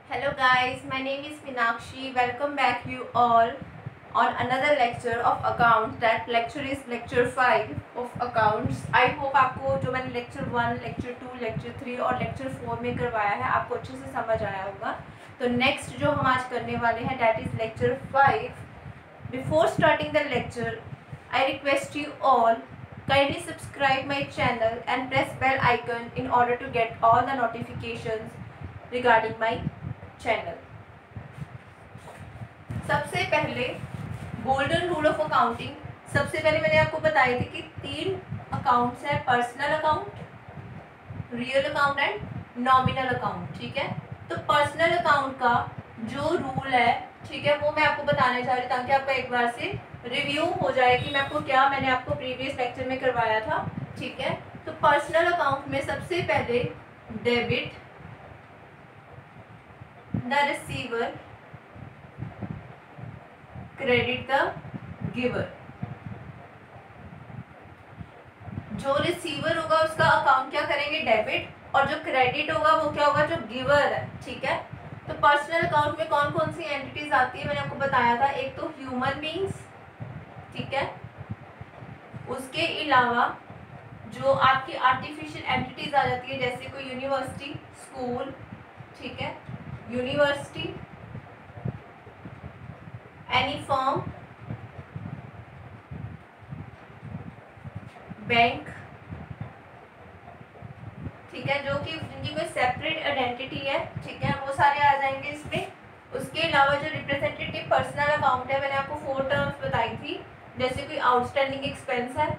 Hello guys, my name is Meenakshi. Welcome back you all on another lecture of accounts. That lecture is lecture 5 of accounts. I hope आपको जो मैंने lecture 1, lecture 2, lecture 3 और lecture 4 में करवाया है आपको अच्छे से समझ आया होगा. तो next जो हम आज करने वाले हैं that is lecture 5. Before starting the lecture, I request you all kindly subscribe my channel and press bell icon in order to get all the notifications regarding my channel. सबसे पहले गोल्डन रूल ऑफ अकाउंटिंग. सबसे पहले मैंने आपको बताई थी कि 3 accounts है, personal account, real account and nominal account. ठीक है, तो पर्सनल अकाउंट का जो रूल है, ठीक है, वो मैं आपको बताने जा रही हूँ ताकि आपका एक बार से रिव्यू हो जाए कि मैंने आपको प्रीवियस लेक्चर में करवाया था. ठीक है, तो पर्सनल अकाउंट में सबसे पहले debit the receiver, credit the giver. जो रिसीवर होगा उसका अकाउंट क्या करेंगे, डेबिट, और जो क्रेडिट होगा वो क्या होगा, जो गिवर है. ठीक है, तो पर्सनल अकाउंट में कौन कौन सी एंटिटीज आती है मैंने आपको बताया था. एक तो ह्यूमन बीइंग्स, ठीक है, उसके अलावा जो आपकी आर्टिफिशियल एंटिटीज आ जाती है जैसे कोई यूनिवर्सिटी, स्कूल, ठीक है, यूनिवर्सिटी, एनी फर्म, बैंक, ठीक है, जो कि जिनकी कोई सेपरेट आइडेंटिटी है. ठीक है, वो सारे आ जाएंगे इसमें. उसके अलावा जो रिप्रेजेंटेटिव पर्सनल अकाउंट है मैंने आपको 4 टर्म्स बताई थी. जैसे कोई आउटस्टैंडिंग एक्सपेंस है,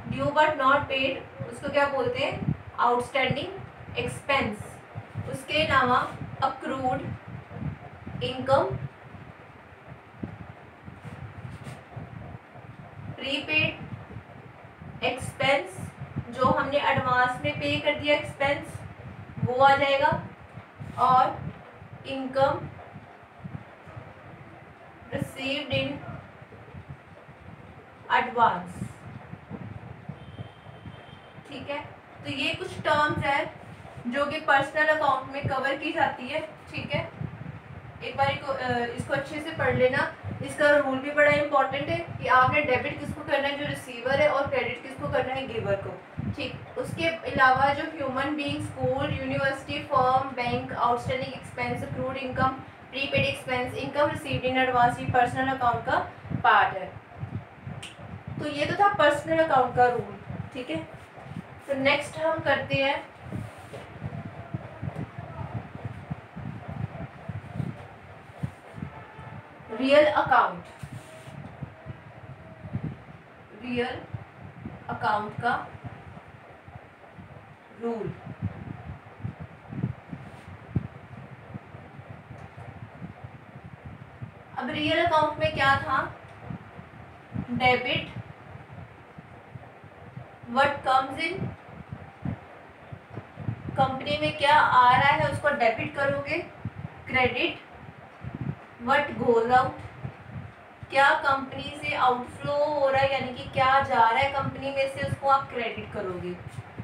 ड्यू बट नॉट पेड, उसको क्या बोलते हैं, आउटस्टैंडिंग एक्सपेंस. उसके अलावा अक्रूड इनकम, प्रीपेड एक्सपेंस, जो हमने एडवांस में पे कर दिया एक्सपेंस, वो आ जाएगा, और इनकम रिसीव्ड इन एडवांस. ठीक है, तो ये कुछ टर्म्स है जो कि पर्सनल अकाउंट में कवर की जाती है. ठीक है, एक बार इसको अच्छे से पढ़ लेना. इसका रूल भी बड़ा इंपॉर्टेंट है कि आपने डेबिट किसको करना है, जो रिसीवर है, और क्रेडिट किसको करना है, गिवर को. ठीक, उसके अलावा जो human being, school, university, firm, bank, outstanding expense, accrued income, prepaid expense, income received in advance, ये पर्सनल अकाउंट का पार्ट है. तो ये तो था पर्सनल अकाउंट का रूल. ठीक है, तो नेक्स्ट हम करते हैं रियल अकाउंट. रियल अकाउंट का रूल. अब रियल अकाउंट में क्या था, debit what comes in, company में क्या आ रहा है उसको डेबिट करोगे. क्रेडिट व्हाट गोज आउट, क्या कंपनी से आउटफ्लो हो रहा है, यानी कि क्या जा रहा है कंपनी में से, उसको आप क्रेडिट करोगे.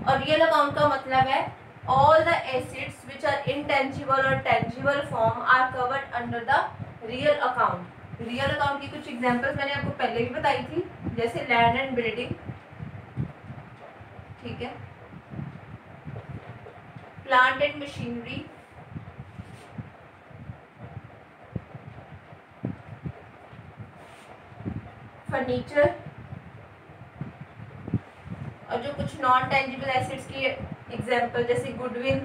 और रियल अकाउंट का मतलब है all the assets which are intangible और tangible form are covered under the real account. Real account की कुछ एग्जांपल्स मैंने आपको पहले भी बताई थी, जैसे लैंड एंड बिल्डिंग, ठीक है, प्लांट एंड मशीनरी, फर्नीचर, और जो कुछ नॉन टेंजिबल एसेट्स की एग्जांपल जैसे गुडविल,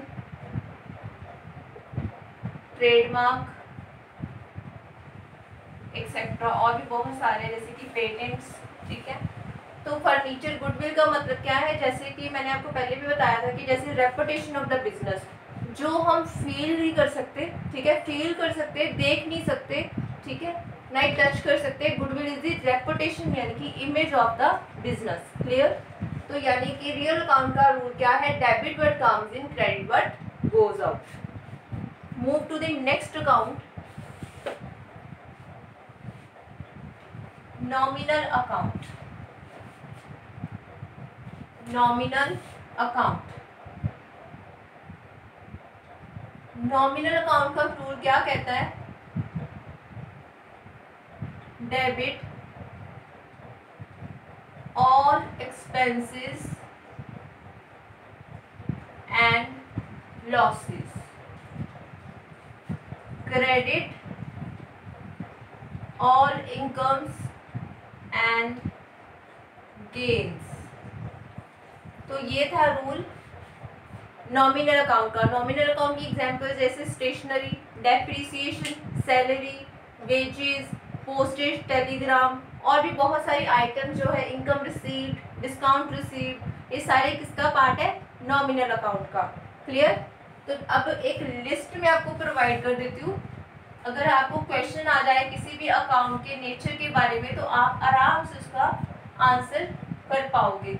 ट्रेडमार्क एक्सेट्रा, और भी बहुत सारे जैसे कि पेटेंट्स. ठीक है, तो फर्नीचर, गुडविल का मतलब क्या है, जैसे कि मैंने आपको पहले भी बताया था कि जैसे रेपुटेशन ऑफ द बिजनेस, जो हम फील नहीं कर सकते. ठीक है, फील कर सकते, देख नहीं सकते, ठीक है, नहीं टच कर सकते. गुडविल इज द रेपुटेशन यानी कि image of the business. Clear. तो यानी कि रियल अकाउंट का रूल क्या है, debit what comes in, credit what goes out. Move to the next account, nominal account. Nominal account nominal account का rule क्या कहता है? Debit all expenses and losses, credit all incomes and gains. तो ये था rule nominal account का। Nominal account की example जैसे stationery, depreciation, salary, wages, postage, Telegram और भी बहुत सारी आइटम जो है, इनकम रिसीव्ड, डिस्काउंट रिसीव्ड, ये सारे किसका पार्ट है? नॉमिनल अकाउंट का। क्लियर? तो अब एक लिस्ट में आपको प्रोवाइड कर देती हूँ, अगर आपको क्वेश्चन आ जाए किसी भी अकाउंट के नेचर के बारे में तो आप आराम से उसका आंसर कर पाओगे।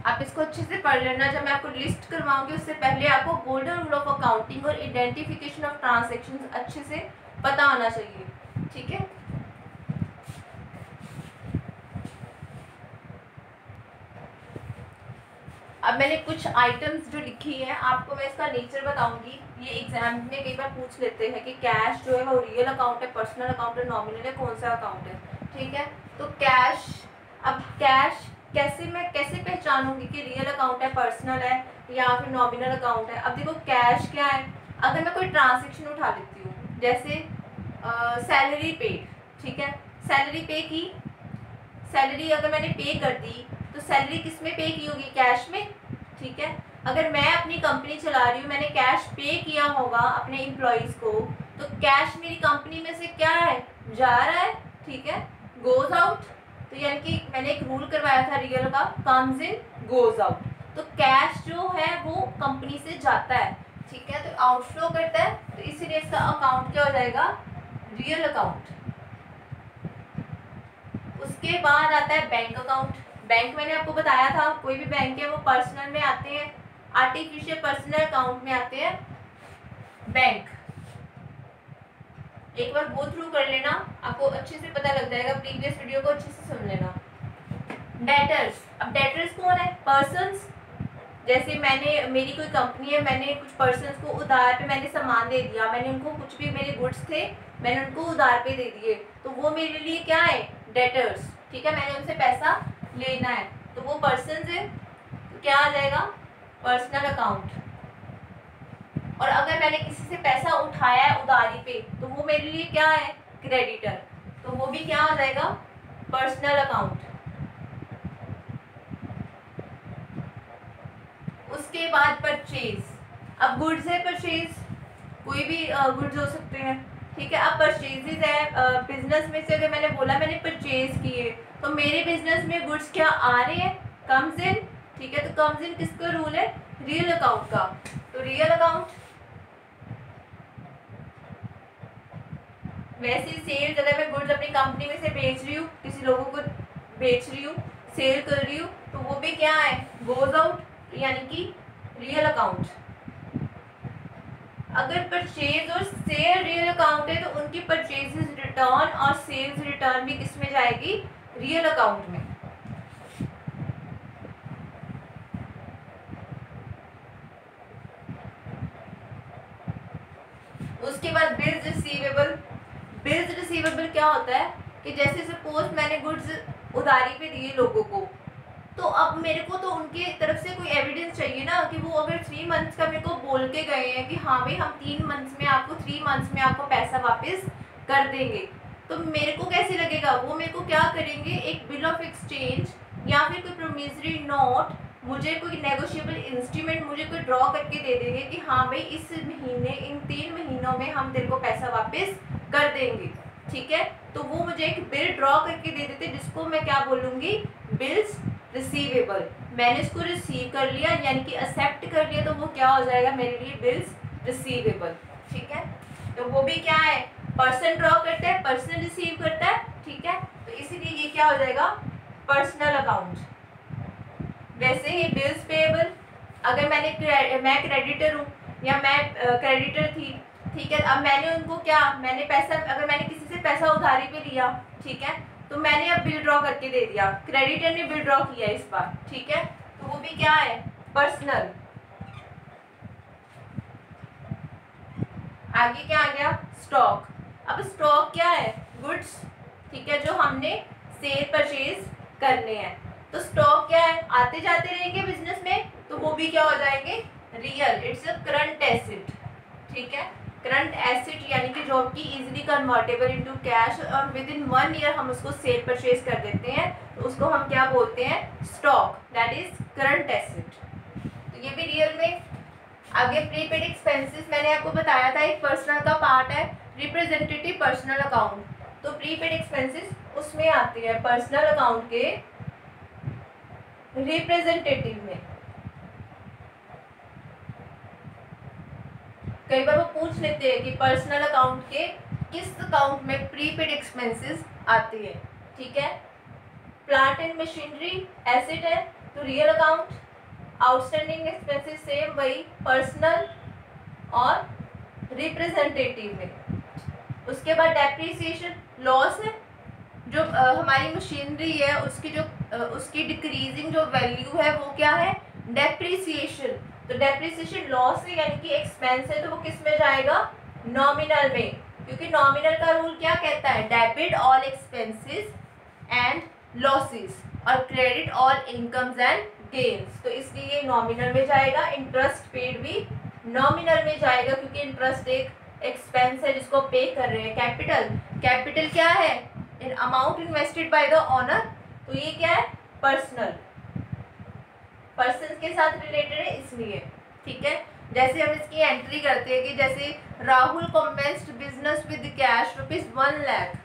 आप इसको अच्छे से पढ़ लेना। जब मैं आपको लिस्ट करवाऊंगी उससे पहले आपको गोल्डन रूल ऑफ अकाउंटिंग और आइडेंटिफिकेशन ऑफ ट्रांजैक्शंस अच्छे से पता होना चाहिए, ठीक है? अब मैंने कुछ आइटम्स जो लिखी है आपको मैं इसका नेचर बताऊंगी। ये एग्जाम में कई बार पूछ लेते हैं कि कैश जो है वो रियल अकाउंट है, पर्सनल अकाउंट है, नॉमिनल है, कौन सा अकाउंट है, ठीक है? तो कैश, अब कैश मैं कैसे पहचानूंगी कि रियल अकाउंट है, पर्सनल है या फिर नॉमिनल अकाउंट है? अब देखो कैश क्या है, अगर मैं कोई ट्रांजेक्शन उठा लेती हूँ जैसे सैलरी पेड, ठीक है, सैलरी पे की, सैलरी अगर मैंने पे कर दी तो सैलरी किस में पे की होगी? कैश में, ठीक है? अगर मैं अपनी कंपनी चला रही हूँ, मैंने कैश पे किया होगा अपने एम्प्लॉयज़ को, तो कैश मेरी कंपनी में से क्या है? जा रहा है, ठीक है, गोज आउट। तो यानी कि मैंने एक रूल करवाया था रियल का, कम्स इन गोज आउट। तो कैश जो है वो कंपनी से जाता है, ठीक है, तो आउटफ्लो करता है, तो इसीलिए इसका अकाउंट क्या हो जाएगा? Real account. उसके बाद आता है बैंक अकाउंट। बैंक मैंने आपको बताया था कोई भी बैंक है वो पर्सनल में आते हैं, आर्टिफिशियल पर्सनल अकाउंट में आते हैं बैंक। एक बार गो थ्रू कर लेना, आपको अच्छे से पता लग जाएगा, प्रीवियस वीडियो को अच्छे से सुन लेना। डेटर्स, अब डेटर्स कौन है? पर्सन्स। जैसे मेरी कोई कंपनी है, मैंने कुछ पर्सन्स को उधार पे मैंने सामान दे दिया, मैंने उनको कुछ भी, मेरे गुड्स थे मैंने उनको उधार पे दे दिए, तो वो मेरे लिए क्या है? डेटर्स, ठीक है, मैंने उनसे पैसा लेना है, तो वो पर्सन्स है, तो क्या आ जाएगा? Personal account. और अगर मैंने किसी से पैसा उठाया है उधारी पे तो वो मेरे लिए क्या है? क्रेडिटर, तो वो भी क्या हो जाएगा? Personal account. उसके बाद परचेज, अब गुड्स है, परचेज कोई भी गुड्स हो सकते हैं, ठीक है। अब परचेजेज है, बिजनेस में से अगर मैंने बोला मैंने परचेज किए तो मेरे बिजनेस में गुड्स क्या आ रहे हैं? कम्स इन, ठीक है, तो कम्स इन किसका रूल है? रियल अकाउंट का। तो रियल अकाउंट। वैसे सेल्स, अगर मैं गुड्स अपनी कंपनी में से बेच रही हूँ, किसी लोगों को बेच रही हूँ, सेल कर रही हूँ, तो वो भी क्या है? गोज आउट, यानी कि रियल अकाउंट। अगर परचेज और सेल रियल अकाउंट है तो उनकी परचेजेस रिटर्न और सेल्स रिटर्न भी किस में जाएगी? रियल अकाउंट में। उसके बाद बिल्स रिसीवेबल। बिल्स रिसीवेबल क्या होता है कि जैसे सपोज मैंने गुड्स उधारी पे दिए लोगों को, तो अब मेरे को तो उनके तरफ से कोई एविडेंस चाहिए ना कि वो अगर 3 मंथ्स का मेरे को बोल के गए हैं कि हाँ भाई हम 3 मंथ्स में आपको पैसा वापस कर देंगे, तो मेरे को कैसे लगेगा? वो मेरे को क्या करेंगे? एक बिल ऑफ एक्सचेंज या फिर कोई प्रोमिसरी नोट, मुझे कोई नेगोशिएबल इंस्ट्रूमेंट मुझे कोई ड्रॉ करके दे देंगे कि हाँ भाई इस महीने, इन 3 महीनों में हम तेरे को पैसा वापस कर देंगे, ठीक है। तो वो मुझे एक बिल ड्रॉ करके दे देते जिसको मैं क्या बोलूँगी? Bills receivable. मैंने इसको रिसीव कर लिया यानी कि एक्सेप्ट कर लिया, तो वो क्या हो जाएगा मेरे लिए? बिल्स रिसीवेबल, ठीक है। तो वो भी क्या है? पर्सन ड्रॉ करता है, पर्सन रिसीव करता है, ठीक है, तो इसीलिए ये क्या हो जाएगा? Personal account. वैसे ही बिल्स पेएबल, अगर मैं क्रेडिटर हूँ या मैं क्रेडिटर थी, ठीक है, अब मैंने उनको क्या, मैंने पैसा, अगर मैंने किसी से पैसा उधारी पे लिया, ठीक है, तो मैंने अब बिल ड्रॉ करके दे दिया, क्रेडिटर ने बिल ड्रॉ किया इस बार, ठीक है, तो वो भी क्या है? पर्सनल। आगे क्या आ गया, स्टॉक। अब स्टॉक क्या है, गुड्स, ठीक है, जो हमने सेल परचेज करने हैं। तो स्टॉक क्या है, आते जाते रहेंगे बिजनेस में, तो वो भी क्या हो जाएंगे, real, it's a current asset, ठीक है। करंट एसेट यानी कि जो कि इजीली कन्वर्टेबल इनटू कैश और विद इन 1 ईयर हम उसको सेल परचेज कर देते हैं, तो उसको हम क्या बोलते हैं, stock, that is current asset. तो ये भी रियल में। आगे प्रीपेड एक्सपेंसेस मैंने आपको बताया था एक पर्सनल का पार्ट है, रिप्रेजेंटेटिव पर्सनल अकाउंट। तो प्रीपेड एक्सपेंसेस उसमें आती है पर्सनल अकाउंट के रिप्रेजेंटेटिव में। कई बार वो पूछ लेते हैं कि पर्सनल अकाउंट के किस अकाउंट में प्रीपेड एक्सपेंसेस आती है, ठीक है। प्लांट एंड मशीनरी एसेट है तो real account, outstanding expenses same वही पर्सनल और रिप्रेजेंटेटिव में। उसके बाद डेप्रिसिएशन लॉस है, जो हमारी मशीनरी है उसकी डिक्रीजिंग जो वैल्यू है वो क्या है, डेप्रिसिएशन। तो डेप्रिसिएशन लॉस है यानी कि एक्सपेंस है, तो वो किस में जाएगा, नॉमिनल में, क्योंकि नॉमिनल का रूल क्या कहता है, debit all expenses and losses और credit all incomes and gains. तो इसलिए नॉमिनल में जाएगा। इंटरेस्ट पेड भी नॉमिनल में जाएगा क्योंकि इंटरेस्ट एक एक्सपेंस है जिसको पे कर रहे हैं। कैपिटल क्या है, in amount invested by the owner, तो ये क्या है, पर्सनल, पर्सन के साथ रिलेटेड है इसलिए, ठीक है। जैसे हम इसकी एंट्री करते हैं कि जैसे Rahul commenced business with cash ₹1 lakh.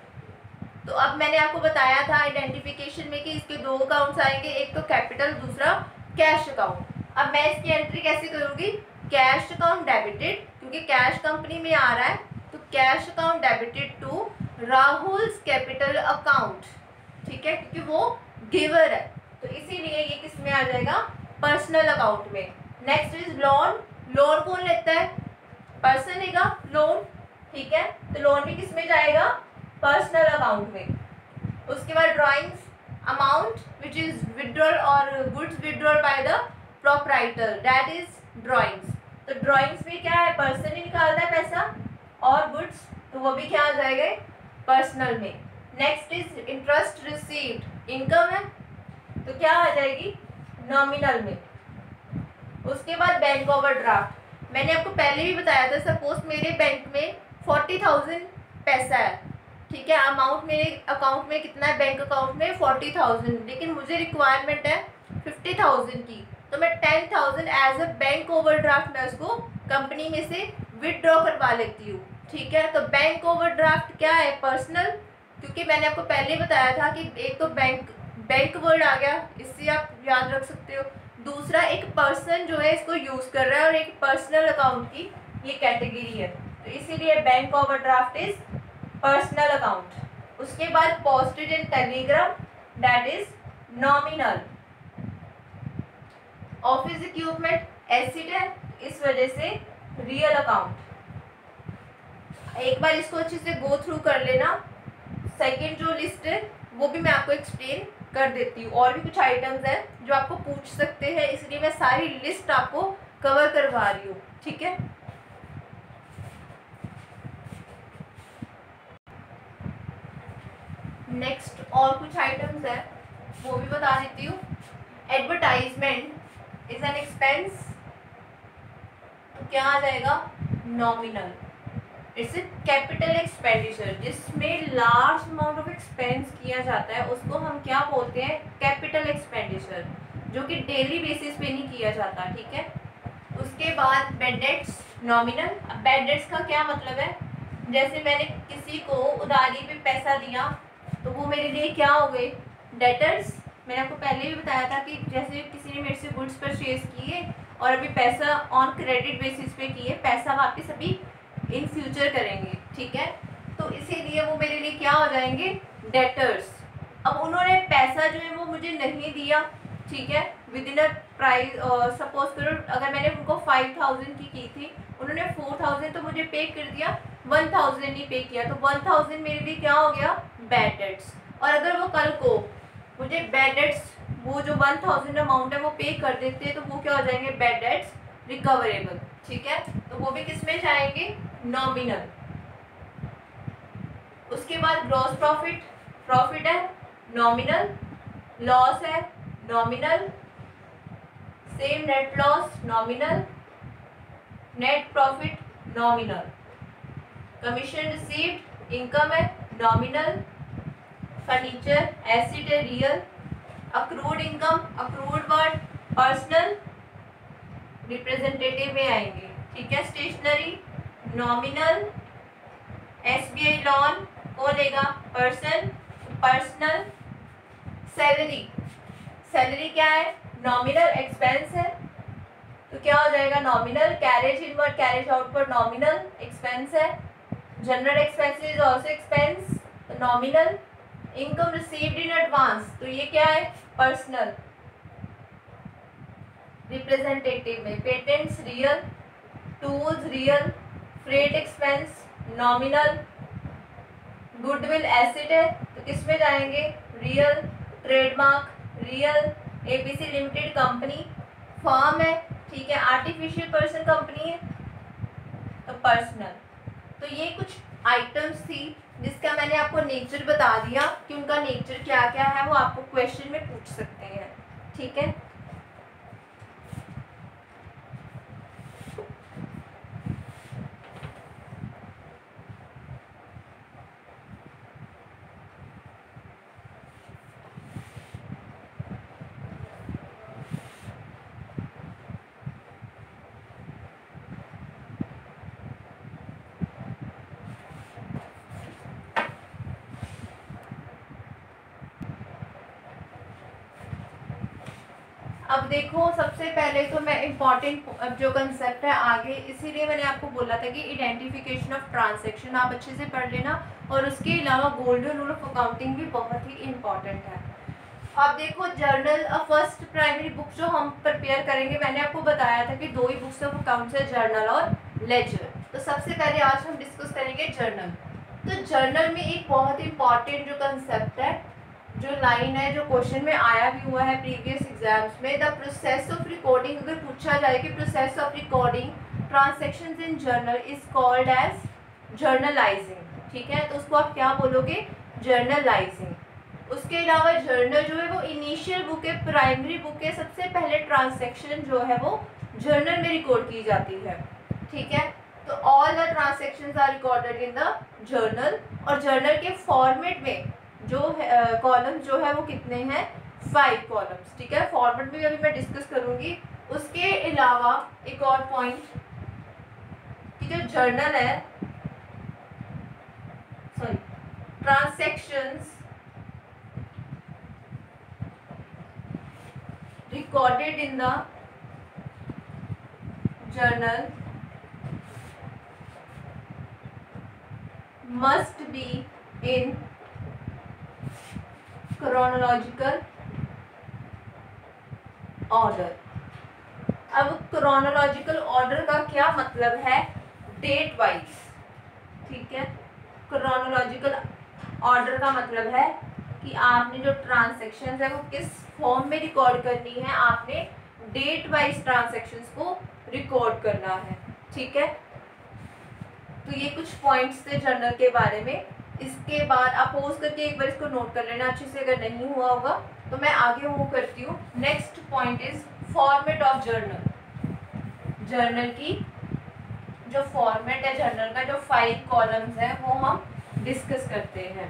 तो अब मैंने आपको बताया था आइडेंटिफिकेशन में कि इसके 2 अकाउंट्स आएंगे, एक तो कैपिटल, दूसरा कैश अकाउंट। अब मैं इसकी एंट्री कैसे करूँगी, कैश अकाउंट डेबिटेड, क्योंकि कैश कंपनी में आ रहा है, तो cash account debited to Rahul's capital account, ठीक है, क्योंकि वो गिवर है, तो इसीलिए ये किस में आ जाएगा, पर्सनल अकाउंट में। Next is loan. लोन कौन लेता है, पर्सन लेगा लोन, ठीक है, तो लोन भी किस में जाएगा, पर्सनल अकाउंट में। उसके बाद drawings, amount which is withdrawal और goods withdrawal by the proprietor, that is drawings. तो ड्राइंग्स में क्या है, पर्सन ही निकालता है पैसा, और गुड्स तो वो भी क्या आ जाएगा, पर्सनल में। Next is interest received, income है तो क्या आ जाएगी, नॉमिनल में। उसके बाद बैंक ओवरड्राफ्ट, मैंने आपको पहले भी बताया था, सपोज मेरे बैंक में 40,000 पैसा है, ठीक है, अमाउंट मेरे अकाउंट में कितना है, बैंक अकाउंट में 40,000, लेकिन मुझे रिक्वायरमेंट है 50,000 की, तो मैं 10,000 एज अ बैंक ओवरड्राफ्ट मैं उसको कंपनी में से विदड्रॉ करवा लेती हूँ, ठीक है। तो बैंक ओवरड्राफ्ट क्या है, पर्सनल, क्योंकि मैंने आपको पहले बताया था कि एक तो बैंक वर्ड आ गया, इससे आप याद रख सकते हो। दूसरा एक पर्सन जो है इसको यूज़ कर रहा है, और एक पर्सनल अकाउंट की ये कैटेगरी है, तो इसीलिए bank overdraft is personal account. उसके बाद postage and Telegram, that is nominal. Office equipment asset है, इस वजह से रियल अकाउंट। एक बार इसको अच्छे से गो थ्रू कर लेना। सेकंड जो लिस्ट है वो भी मैं आपको एक्सप्लेन कर देती हूँ, और भी कुछ आइटम्स हैं जो आपको पूछ सकते हैं, इसलिए मैं सारी लिस्ट आपको कवर करवा रही हूँ, ठीक है। नेक्स्ट और कुछ आइटम्स हैं वो भी बता देती हूँ। एडवर्टाइजमेंट इज एन एक्सपेंस, तो क्या आ जाएगा, nominal. It's a capital expenditure, जिसमें लार्ज अमाउंट ऑफ एक्सपेंस किया जाता है उसको हम क्या बोलते हैं, कैपिटल एक्सपेंडिचर, जो कि डेली बेसिस पे नहीं किया जाता, ठीक है। उसके बाद बैड डेट्स, नॉमिनल। अब बैड डेट्स का क्या मतलब है, जैसे मैंने किसी को उधारी पे पैसा दिया तो वो मेरे लिए क्या हो गए, डेटर्स। मैंने आपको पहले भी बताया था कि जैसे किसी ने मेरे से गुड्स परचेज किए और अभी पैसा ऑन क्रेडिट बेसिस पे किए, पैसा वापस अभी इन फ्यूचर करेंगे, ठीक है, तो इसीलिए वो मेरे लिए क्या हो जाएंगे, डेटर्स। अब उन्होंने पैसा जो है वो मुझे नहीं दिया, ठीक है, with in a price, suppose करो अगर मैंने उनको 5,000 की थी, उन्होंने 4,000 तो मुझे पे कर दिया, 1,000 नहीं पे किया, तो 1,000 मेरे लिए क्या हो गया, बैड डेट्स। और अगर वो कल को मुझे बैड डेट्स वो जो 1,000 अमाउंट है वो पे कर देते हैं, तो वो क्या हो जाएंगे, बैड डेट्स रिकवरेबल, ठीक है, तो वो भी किस में जाएंगे, नॉमिनल। उसके बाद ग्रॉस प्रॉफिट, प्रॉफिट है नॉमिनल, लॉस है nominal, same net loss nominal, net profit nominal, commission received income है नॉमिनल, फर्नीचर एसेट है real, accrued income, accrued word personal representative में आएंगे, ठीक है। स्टेशनरी नॉमिनल, एसबीआई लोन कौन लेगा, पर्सन, पर्सनल। सैलरी, सैलरी क्या है, नॉमिनल एक्सपेंस है, तो क्या हो जाएगा nominal. Carriage inward carriage outward nominal expense है, general expenses is also expense, तो nominal. Income received in advance, तो ये क्या है, पर्सनल रिप्रेजेंटेटिव में। Patents real, tools real, freight expense nominal, goodwill asset है तो किस में जाएंगे, real, trademark real, ABC limited company firm है, ठीक है, आर्टिफिशियल पर्सन कंपनी है तो पर्सनल। तो ये कुछ आइटम्स थी जिसका मैंने आपको नेचर बता दिया कि उनका नेचर क्या क्या है, वो आपको क्वेश्चन में पूछ सकते हैं, ठीक है। अब देखो सबसे पहले तो मैं इम्पॉर्टेंट जो कंसेप्ट है आगे, इसीलिए मैंने आपको बोला था कि आइडेंटिफिकेशन ऑफ ट्रांजैक्शन आप अच्छे से पढ़ लेना, और उसके अलावा गोल्डन रूल ऑफ अकाउंटिंग भी बहुत ही इम्पॉर्टेंट है। अब देखो जर्नल, फर्स्ट प्राइमरी बुक जो हम प्रिपेयर करेंगे, मैंने आपको बताया था कि दो ही बुक्स ऑफ अकाउंट्स है, जर्नल और लेजर। तो सबसे पहले आज हम डिस्कस करेंगे जर्नल। तो जर्नल में एक बहुत इंपॉर्टेंट जो कंसेप्ट है, जो लाइन है, जो क्वेश्चन में आया भी हुआ है प्रीवियस एग्जाम्स में, द प्रोसेस ऑफ रिकॉर्डिंग, अगर पूछा जाए कि process of recording transactions in journal is called as journalising, ठीक है, तो उसको आप क्या बोलोगे, जर्नलाइजिंग। उसके अलावा जर्नल जो है वो इनिशियल बुक है, प्राइमरी बुक है, सबसे पहले ट्रांजैक्शन जो है वो जर्नल में रिकॉर्ड की जाती है, ठीक है। तो all the transactions are recorded in the journal, और जर्नल के फॉर्मेट में जो कॉलम जो है वो कितने हैं, 5 कॉलम्स, ठीक है। फॉर्मेट में अभी मैं डिस्कस करूंगी। उसके अलावा एक और पॉइंट कि जो जर्नल है, sorry, transactions recorded in the journal must be in chronological order। अब chronological order का क्या मतलब है, डेट वाइज, ठीक है। chronological order का मतलब है कि आपने जो ट्रांजैक्शंस है वो किस फॉर्म में रिकॉर्ड करनी है, आपने डेट वाइज ट्रांजैक्शंस को रिकॉर्ड करना है, ठीक है। तो ये कुछ पॉइंट्स थे जर्नल के बारे में। इसके बाद आप पोज करके एक बार इसको नोट कर लेना अच्छे से, अगर नहीं हुआ होगा तो मैं आगे मूव करती हूँ। Next point is format of journal. Journal की जो फॉर्मेट है जर्नल का, जो 5 कॉलम्स है वो हम डिस्कस करते हैं।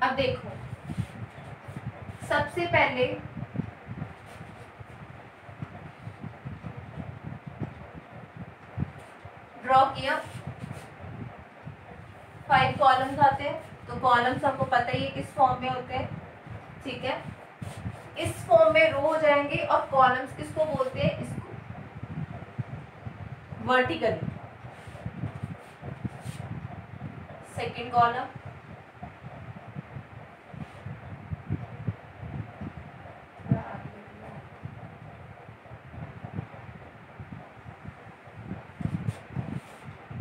अब देखो सबसे पहले ड्रॉ किया, 5 कॉलम्स आते हैं, तो कॉलम्स आपको पता ही है किस फॉर्म में होते हैं, ठीक है। इस फॉर्म में रो हो जाएंगे, और कॉलम्स किसको बोलते हैं, इसको vertically. Second column,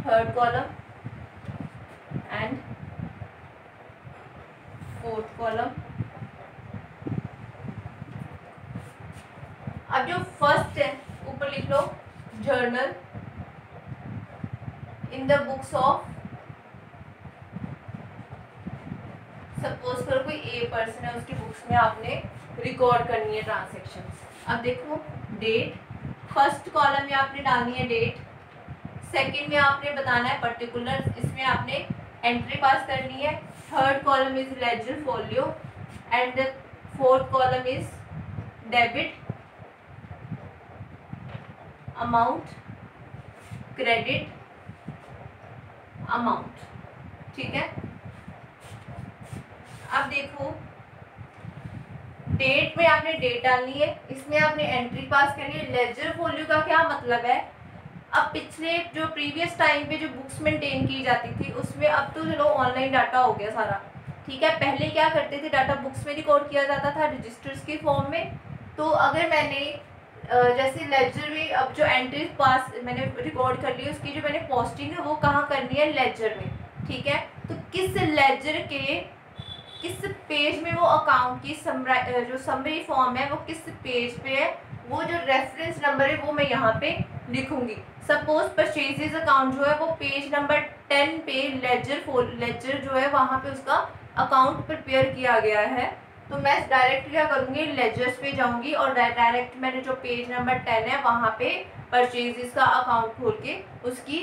third column and fourth column. अब जो फर्स्ट है ऊपर लिख लो, journal in the books of, suppose करो कोई ए पर्सन है, उसकी बुक्स में आपने रिकॉर्ड करनी है ट्रांजेक्शन। अब देखो डेट, फर्स्ट कॉलम में आपने डालनी है डेट, सेकंड में आपने बताना है पर्टिकुलर, इसमें आपने एंट्री पास करनी है, third column is ledger folio and the fourth column is debit amount, credit amount. ठीक है, अब देखो डेट में आपने डेट डालनी है, इसमें आपने एंट्री पास करनी है। लेजर फोलियो का क्या मतलब है, अब पिछले जो प्रीवियस टाइम पे जो बुक्स मेंटेन की जाती थी उसमें अब तो चलो ऑनलाइन डाटा हो गया सारा, ठीक है। पहले क्या करते थे, डाटा बुक्स में रिकॉर्ड किया जाता था रजिस्टर्स के फॉर्म में। तो अगर मैंने जैसे लेजर में अब जो एंट्री पास मैंने रिकॉर्ड कर ली, उसकी जो मैंने पोस्टिंग है वो कहाँ करनी है, लेजर में। ठीक है, तो किस लेजर के किस पेज में वो अकाउंट की जो समरी फॉर्म है वो किस पेज पे है, वो जो रेफरेंस नंबर है वो मैं यहाँ पे लिखूंगी। सपोज परचेजेस अकाउंट जो है वो पेज नंबर 10 पे लेजर जो है वहाँ पे उसका अकाउंट प्रिपेयर किया गया है। तो मैं डायरेक्ट क्या करूँगी, लेजर्स पे जाऊँगी और डायरेक्ट मैंने जो पेज नंबर 10 है वहाँ पे परचेजेस का अकाउंट खोल के उसकी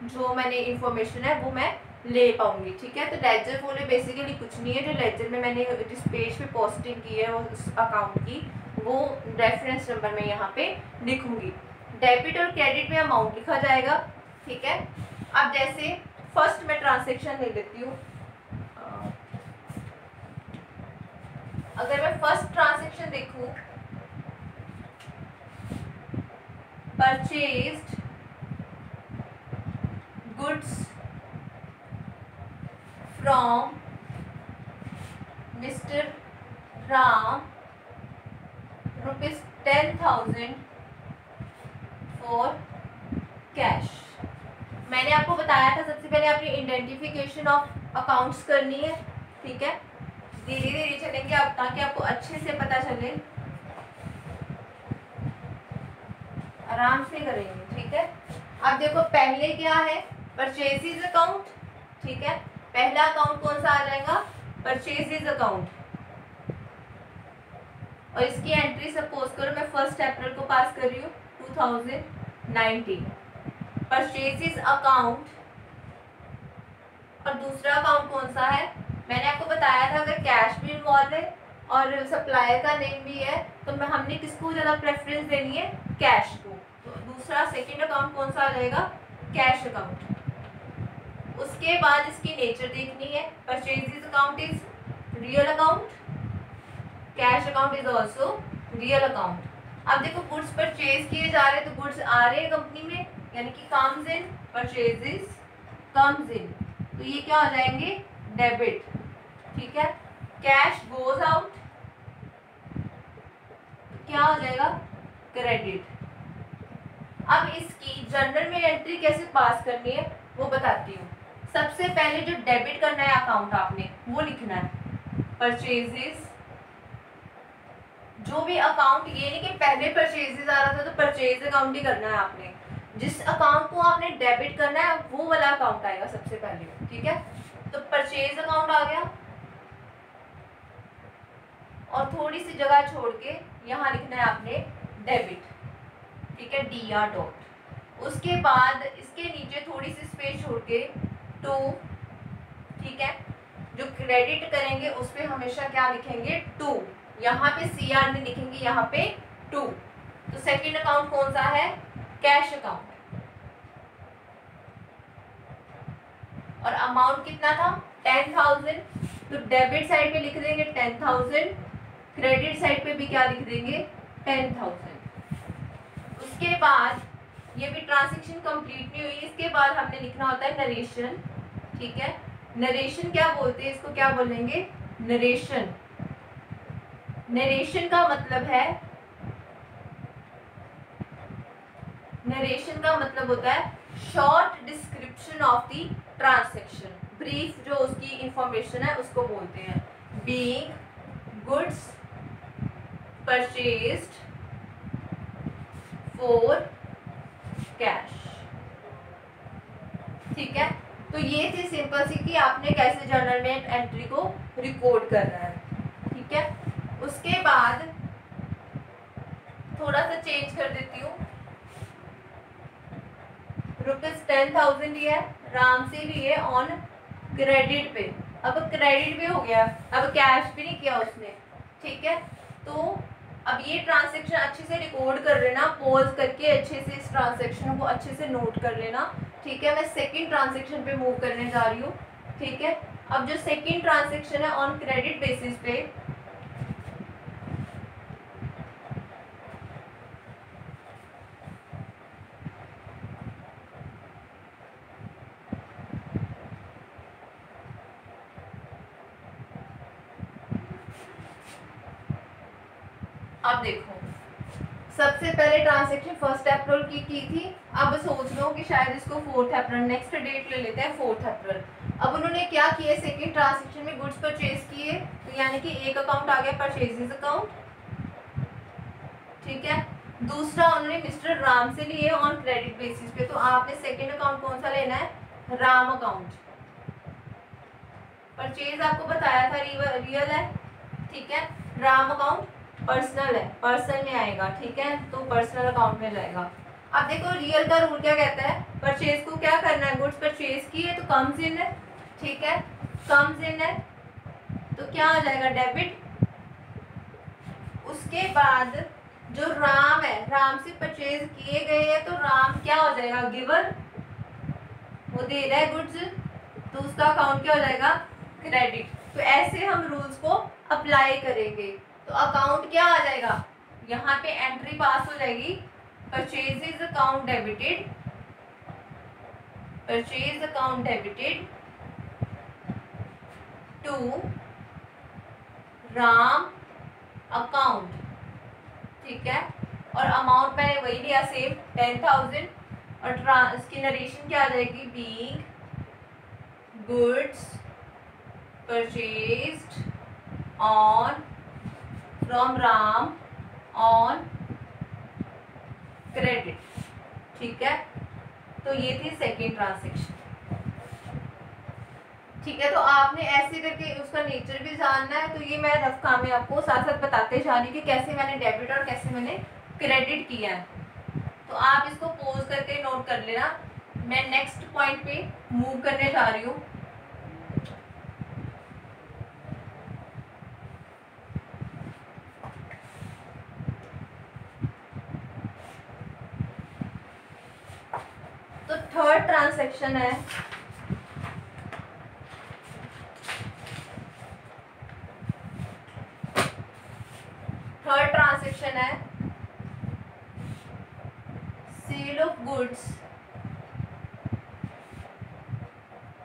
जो मैंने इंफॉर्मेशन है वो मैं ले पाऊंगी। ठीक है, तो लेजर फोलियो बेसिकली कुछ नहीं है, जो लेजर में मैंने जिस पेज पे पोस्टिंग की है उस अकाउंट की वो रेफरेंस नंबर में यहाँ पे लिखूंगी। डेबिट और क्रेडिट में अमाउंट लिखा जाएगा। ठीक है, अब जैसे फर्स्ट मैं ट्रांजेक्शन ले लेती हूँ, अगर मैं फर्स्ट ट्रांजेक्शन देखूँ, purchased goods from mister Ram ₹10,000 for cash. मैंने आपको बताया था सबसे पहले अपनी आइडेंटिफिकेशन ऑफ अकाउंट्स करनी है। ठीक है, धीरे धीरे चलेंगे अब ताकि आपको अच्छे से पता चले, आराम से करेंगे। ठीक है, अब देखो पहले क्या है, परचेजेस अकाउंट। ठीक है, पहला अकाउंट कौन सा आ जाएगा, परचेजेस अकाउंट, और इसकी एंट्री सपोज करो मैं 1 अप्रैल को पास कर रही हूँ 2019। परचेजेस अकाउंट, और दूसरा अकाउंट कौन सा है, मैंने आपको बताया था अगर कैश भी इन्वॉल्व है और सप्लायर का नेम भी है तो हमने किसको ज़्यादा प्रेफरेंस देनी है, कैश को। तो दूसरा सेकंड अकाउंट कौन सा आ जाएगा, कैश अकाउंट। उसके बाद इसकी नेचर देखनी है, purchases account is real account, cash account is also real account. अब देखो गुड्स परचेज किए जा रहे हैं तो गुड्स आ रहे हैं कंपनी में, यानी कि comes in, purchases comes in, तो ये क्या हो जाएंगे, डेबिट। ठीक है, कैश गोज आउट, क्या हो जाएगा, क्रेडिट। अब इसकी जर्नल में एंट्री कैसे पास करनी है वो बताती हूँ। सबसे पहले जो डेबिट करना है अकाउंट आपने वो लिखना है, परचेजेस, जो भी अकाउंट, ये नहीं कि पहले परचेजेस आ रहा था तो परचेज अकाउंट ही करना है आपने, जिस अकाउंट को आपने डेबिट करना है वो वाला अकाउंट आएगा सबसे पहले। ठीक है, तो परचेज अकाउंट आ गया और थोड़ी सी जगह छोड़ के यहाँ लिखना है आपने डेबिट। ठीक है, DR डॉट, उसके बाद इसके नीचे थोड़ी सी स्पेस छोड़ के टू। ठीक है, जो क्रेडिट करेंगे उस पर हमेशा क्या लिखेंगे, टू, यहाँ पे CR नहीं लिखेंगे, यहाँ पे टू। तो सेकंड अकाउंट कौन सा है, कैश अकाउंट, और अमाउंट कितना था 10,000, तो डेबिट साइड पे लिख देंगे 10,000, क्रेडिट साइड पे भी क्या लिख देंगे 10,000। उसके बाद ये भी ट्रांजैक्शन कंप्लीट नहीं हुई, इसके बाद हमने लिखना होता है नरेशन। ठीक है, नरेशन क्या बोलते हैं, इसको क्या बोलेंगे, नरेशन। नरेशन का मतलब है, नरेशन का मतलब होता है short description of the transaction, brief जो उसकी इंफॉर्मेशन है उसको बोलते हैं। Being goods purchased before cash. ठीक है, तो ये थी सिंपल सी कि आपने कैसे जर्नल में एंट्री को रिकॉर्ड करना है। ठीक है, उसके बाद थोड़ा सा चेंज कर देती हूँ। ₹10,000 लिया है, राम से लिए ऑन क्रेडिट पे। अब क्रेडिट भी हो गया, अब कैश भी नहीं किया उसने। ठीक है, तो अब ये ट्रांजैक्शन अच्छे से रिकॉर्ड कर लेना, पॉज करके अच्छे से इस ट्रांजैक्शन को अच्छे से नोट कर लेना। ठीक है, मैं सेकंड ट्रांजैक्शन पे मूव करने जा रही हूँ। ठीक है, अब जो सेकंड ट्रांजैक्शन है ऑन क्रेडिट बेसिस पे, अब देखो सबसे पहले ट्रांजैक्शन 1 अप्रैल की थी। अब सोच लो कि शायद इसको 4 अप्रैल, नेक्स्ट डेट ले लेते हैं 4 अप्रैल। अब उन्होंने क्या किया, सेकंड ट्रांजैक्शन में गुड्स परचेज किए, तो यानी कि एक अकाउंट आ गया परचेजेस अकाउंट। ठीक है, दूसरा उन्होंने मिस्टर राम से लिए ऑन क्रेडिट बेसिस पे, तो आपने सेकंड अकाउंट कौन सा लेना है, राम अकाउंट। परचेज आपको बताया था रियल है। ठीक है, राम अकाउंट पर्सनल है, पर्सनल में आएगा। ठीक है, तो पर्सनल अकाउंट में जाएगा। अब देखो रियल का रूल क्या कहता है, परचेज को क्या करना है, गुड्स परचेज की है तो कम्स इन है। ठीक है, कम्स इन है तो क्या आ जाएगा, डेबिट। उसके बाद जो राम है, राम से परचेज किए गए हैं तो राम क्या हो जाएगा, गिवर, वो दे रहा है गुड्स, तो उसका अकाउंट क्या हो जाएगा, क्रेडिट। तो ऐसे हम रूल्स को अप्लाई करेंगे, तो अकाउंट क्या आ जाएगा, यहाँ पे एंट्री पास हो जाएगी, purchases account debited, purchase account debited to Ram account. ठीक है, और अमाउंट मैंने वही लिया सेम 10,000, और इसकी नरेशन क्या आ जाएगी, being goods purchased on from Ram on credit. ठीक है, तो ये थी सेकेंड ट्रांजैक्शन। ठीक है, तो आपने ऐसे करके उसका नेचर भी जानना है। तो ये मैं रफ काम में आपको साथ साथ बताते जा रही हूँ कि कैसे मैंने डेबिट और कैसे मैंने क्रेडिट किया है। तो आप इसको पॉज करके नोट कर लेना। मैं नेक्स्ट पॉइंट पे मूव करने जा रही हूँ। तो थर्ड ट्रांजैक्शन है, sale of goods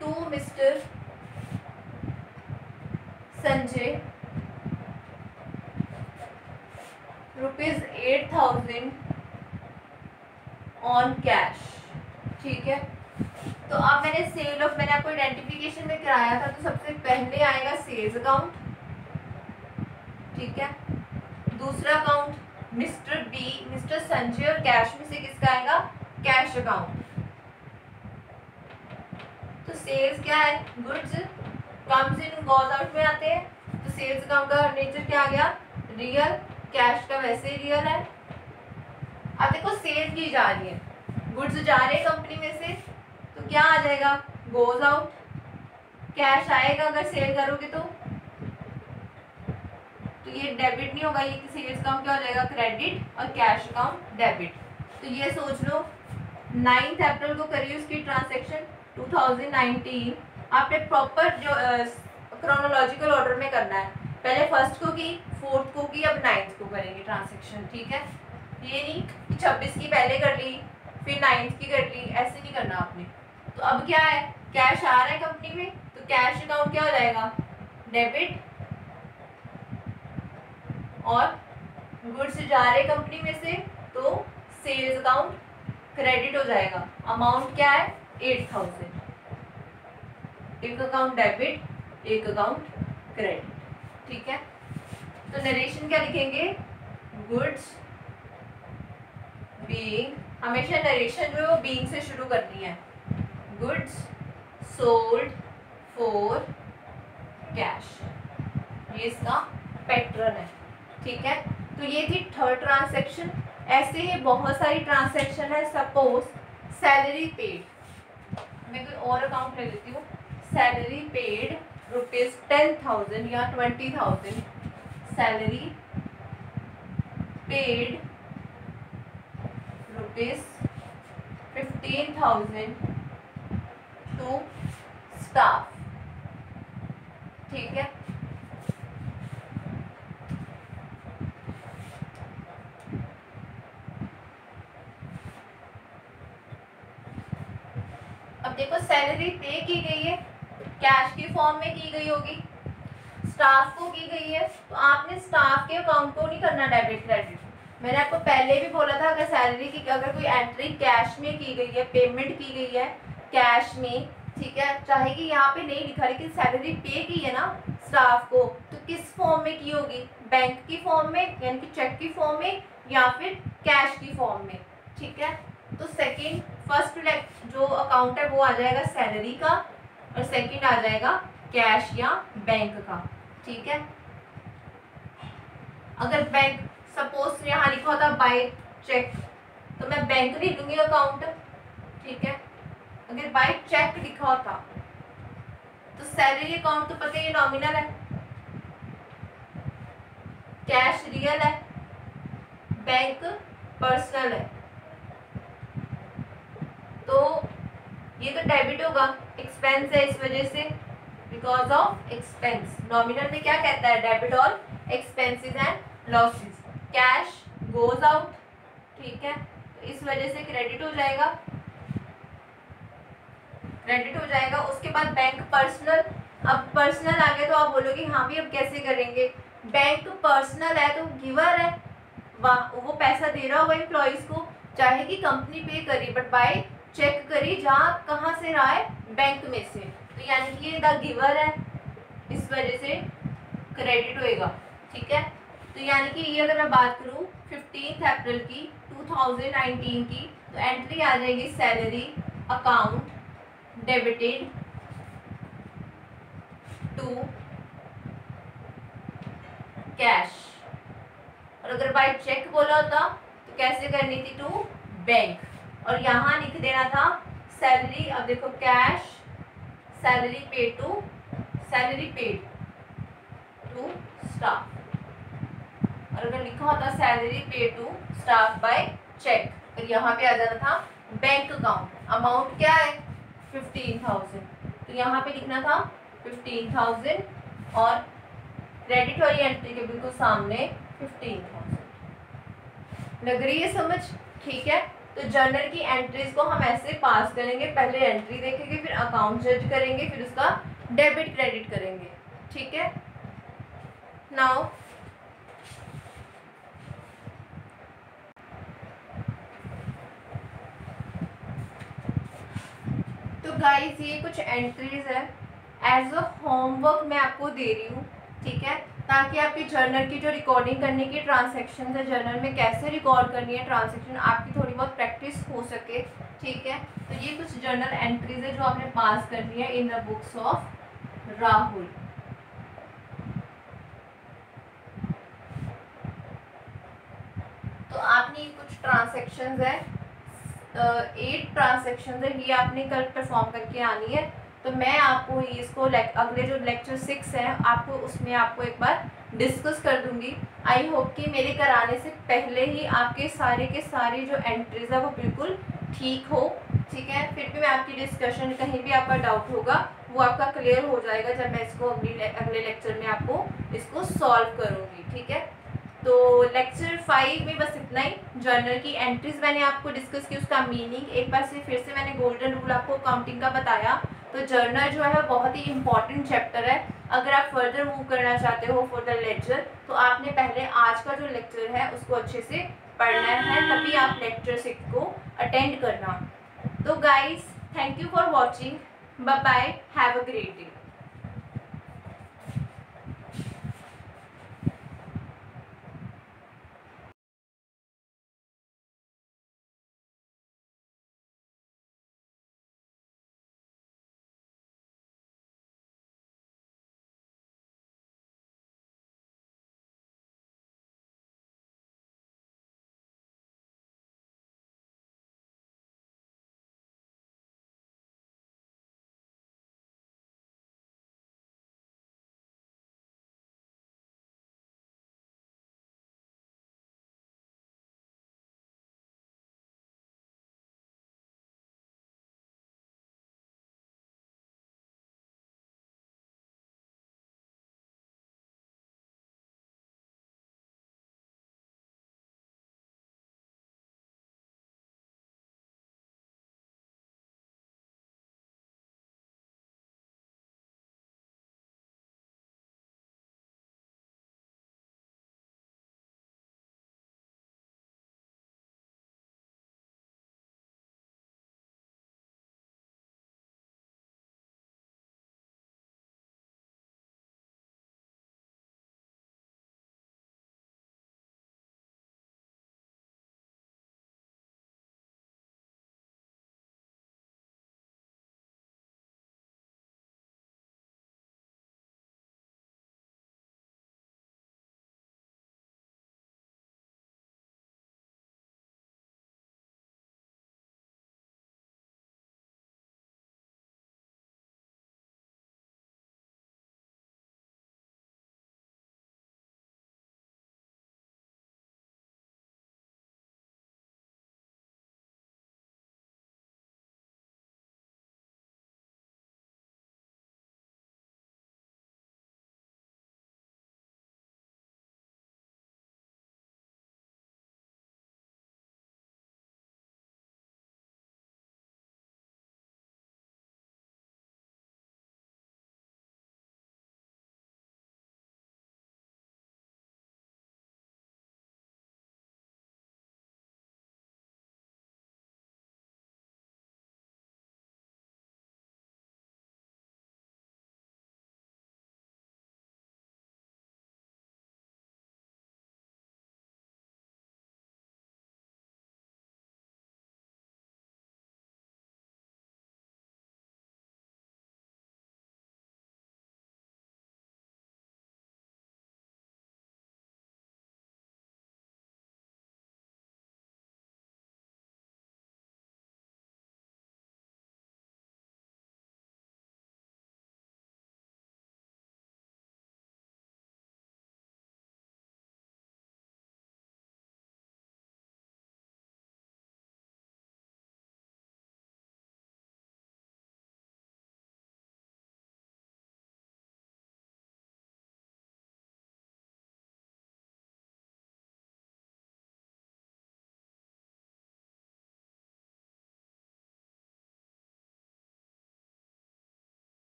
to Mister Sanjay ₹8,000 on cash. ठीक है, तो अब मैंने सेल ऑफ, मैंने आपको आइडेंटिफिकेशन में कराया था, तो सबसे पहले आएगा सेल्स अकाउंट। ठीक है, दूसरा account Mister B, Mister Sanjay, और कैश में से किसका आएगा, कैश अकाउंट। तो सेल्स क्या है, goods comes in goes out में आते हैं, तो सेल्स अकाउंट का नेचर क्या आ गया, रियल, कैश का वैसे ही रियल है। अब देखो सेल की जा रही है, गुड्स जा रहे हैं कंपनी में से, तो क्या आ जाएगा, गोज आउट, कैश आएगा अगर सेल करोगे तो ये डेबिट नहीं होगा, ये सेल्स अकाउंट क्या हो जाएगा, क्रेडिट, और कैश अकाउंट डेबिट। तो ये सोच लो 9 अप्रैल को करिए उसकी ट्रांजैक्शन 2019। आपने प्रॉपर जो क्रोनोलॉजिकल ऑर्डर में करना है, पहले फर्स्ट को की, फोर्थ को की, अब 9th को करेंगे ट्रांजैक्शन। ठीक है, ये नहीं कि 26 की पहले कर ली फिर 9th की कर ली, ऐसे नहीं करना आपने। तो अब क्या है, कैश आ रहा है कंपनी में, तो कैश अकाउंट क्या हो जाएगा, डेबिट, और गुड्स जा रहे कंपनी में से तो सेल्स अकाउंट क्रेडिट हो जाएगा। अमाउंट क्या है, 8,000, एक अकाउंट डेबिट, एक अकाउंट क्रेडिट। ठीक है, तो नरेशन क्या लिखेंगे, गुड्स बीइंग, हमेशा नरेशन जो है वो बीइंग से शुरू करनी है। गुड्स सोल्ड फॉर कैश, ये इसका पैटर्न है। ठीक है, तो ये थी थर्ड ट्रांजैक्शन। ऐसे ही बहुत सारी ट्रांजैक्शन है। सपोज सैलरी पेड, मैं कोई और अकाउंट ले लेती हूँ। सैलरी पेड ₹10,000 या 20,000, सैलरी पेड ₹15,000 टू स्टाफ। ठीक है, अब देखो सैलरी पे की गई है, कैश की फॉर्म में की गई होगी, स्टाफ को की गई है, तो आपने स्टाफ के अकाउंट को नहीं करना डेबिट क्रेडिट। मैंने आपको पहले भी बोला था अगर सैलरी की अगर कोई एंट्री कैश में की गई है, पेमेंट की गई है कैश में, ठीक है, चाहे कि यहाँ पे नहीं लिखा लेकिन सैलरी पे की है ना स्टाफ को, तो किस फॉर्म में की होगी? बैंक की फॉर्म में यानी कि चेक की फॉर्म में या फिर कैश की फॉर्म में। ठीक है, तो सेकंड फर्स्ट जो अकाउंट है वो आ जाएगा सैलरी का और सेकंड आ जाएगा कैश या बैंक का। ठीक है, अगर बैंक सपोज यहाँ लिखा होता बाय चेक तो मैं बैंक नहीं लूंगी अकाउंट। ठीक है, अगर बाय चेक लिखा होता तो सैलरी अकाउंट तो पता है ये नॉमिनल है, कैश रियल है, बैंक पर्सनल है, तो ये तो डेबिट होगा, एक्सपेंस है इस वजह से, बिकॉज ऑफ एक्सपेंस। नॉमिनल में क्या कहता है? Debit all expenses and losses, cash goes out. ठीक है, तो इस वजह से क्रेडिट हो जाएगा, क्रेडिट हो जाएगा। उसके बाद बैंक पर्सनल, अब पर्सनल आ गया तो आप बोलोगे हाँ भी अब कैसे करेंगे? बैंक पर्सनल है तो गिवर है, वो पैसा दे रहा होगा एम्प्लॉइज को, चाहे कि कंपनी पे करी बट बाय चेक करी, जहाँ कहाँ से रहा है? बैंक में से, तो यानी कि ये द गिवर है, इस वजह से क्रेडिट होएगा। ठीक है, तो यानी कि ये अगर मैं बात करूँ 15 अप्रैल की 2019 की, तो एंट्री आ जाएगी salary account debited to cash, और अगर बाय चेक बोला होता तो कैसे करनी थी? टू बैंक, और यहाँ लिख देना था सैलरी। अब देखो cash salary paid to staff, और अगर लिखा होता salary paid to staff by cheque, तो यहाँ पे आ जाना था बैंक अकाउंट। अमाउंट क्या है? 15,000, तो यहाँ पे लिखना था 15,000 और क्रेडिट वाली एंट्री के बिल्कुल सामने 15,000। लग रही है समझ? ठीक है, तो जर्नल की एंट्रीज को हम ऐसे पास करेंगे, पहले एंट्री देखेंगे, फिर अकाउंट जज करेंगे, फिर उसका डेबिट क्रेडिट करेंगे। ठीक है, नाउ तो गाइस ये कुछ एंट्रीज है, एज अ होमवर्क मैं आपको दे रही हूँ। ठीक है, ताकि आपकी जर्नल की जो रिकॉर्डिंग करने की ट्रांजैक्शन है, जर्नल में कैसे रिकॉर्ड करनी है ट्रांजैक्शन, आपकी थोड़ी बहुत प्रैक्टिस हो सके। ठीक है, तो ये कुछ जर्नल एंट्रीज है जो आपने पास करनी है इन द बुक्स ऑफ राहुल। तो आपने कुछ ट्रांजैक्शंस है, 8 ट्रांजैक्शंस है, ये आपने कल परफॉर्म करके आनी है। तो मैं आपको इसको अगले जो लेक्चर 6 है आपको उसमें आपको एक बार डिस्कस कर दूंगी। आई होप कि मेरे कराने से पहले ही आपके सारे के सारे जो एंट्रीज है वो बिल्कुल ठीक हो। ठीक है, फिर भी मैं आपकी डिस्कशन, कहीं भी आपका डाउट होगा वो आपका क्लियर हो जाएगा जब मैं इसको अगले लेक्चर में आपको इसको सॉल्व करूँगी। ठीक है, तो लेक्चर 5 में बस इतना ही। जर्नल की एंट्रीज मैंने आपको डिस्कस की, उसका मीनिंग एक बार से फिर से मैंने गोल्डन रूल आपको काउंटिंग का बताया। तो जर्नल जो है बहुत ही इंपॉर्टेंट चैप्टर है। अगर आप फर्दर मूव करना चाहते हो फॉर द लेक्चर, तो आपने पहले आज का जो लेक्चर है उसको अच्छे से पढ़ना है, तभी आप लेक्चर 6 को अटेंड करना। तो guys thank you for watching, bye bye, have a great day.